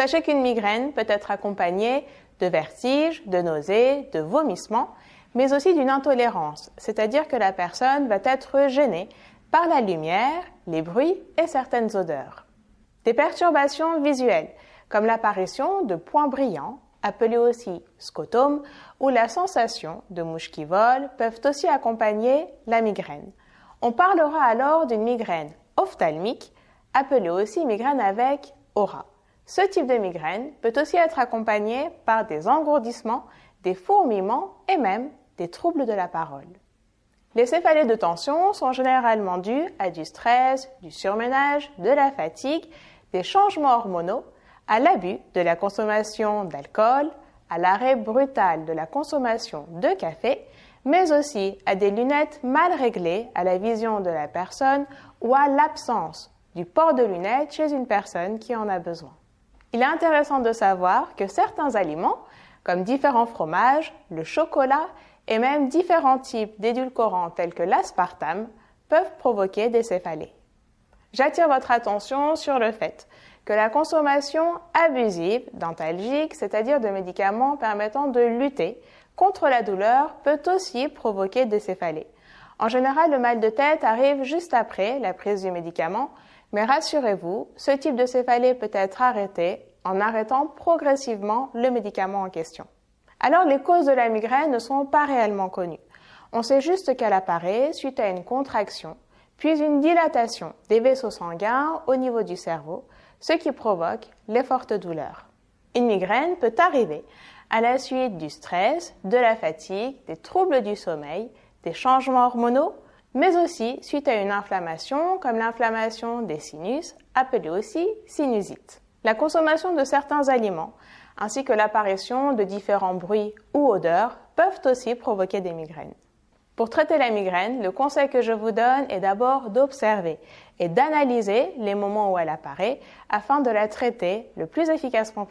Sachez qu'une migraine peut être accompagnée de vertiges, de nausées, de vomissements, mais aussi d'une intolérance, c'est-à-dire que la personne va être gênée par la lumière, les bruits et certaines odeurs. Des perturbations visuelles, comme l'apparition de points brillants, appelés aussi scotomes, ou la sensation de mouches qui volent, peuvent aussi accompagner la migraine. On parlera alors d'une migraine ophtalmique, appelée aussi migraine avec aura. Ce type de migraine peut aussi être accompagné par des engourdissements, des fourmillements et même des troubles de la parole. Les céphalées de tension sont généralement dues à du stress, du surménage, de la fatigue, des changements hormonaux, à l'abus de la consommation d'alcool, à l'arrêt brutal de la consommation de café, mais aussi à des lunettes mal réglées à la vision de la personne ou à l'absence du port de lunettes chez une personne qui en a besoin. Il est intéressant de savoir que certains aliments, comme différents fromages, le chocolat et même différents types d'édulcorants tels que l'aspartame, peuvent provoquer des céphalées. J'attire votre attention sur le fait que la consommation abusive d'antalgiques, c'est-à-dire de médicaments permettant de lutter contre la douleur, peut aussi provoquer des céphalées. En général, le mal de tête arrive juste après la prise du médicament, mais rassurez-vous, ce type de céphalée peut être arrêté en arrêtant progressivement le médicament en question. Alors, les causes de la migraine ne sont pas réellement connues. On sait juste qu'elle apparaît suite à une contraction, puis une dilatation des vaisseaux sanguins au niveau du cerveau, ce qui provoque les fortes douleurs. Une migraine peut arriver à la suite du stress, de la fatigue, des troubles du sommeil, des changements hormonaux, mais aussi suite à une inflammation comme l'inflammation des sinus, appelée aussi sinusite. La consommation de certains aliments, ainsi que l'apparition de différents bruits ou odeurs, peuvent aussi provoquer des migraines. Pour traiter la migraine, le conseil que je vous donne est d'abord d'observer et d'analyser les moments où elle apparaît afin de la traiter le plus efficacement possible.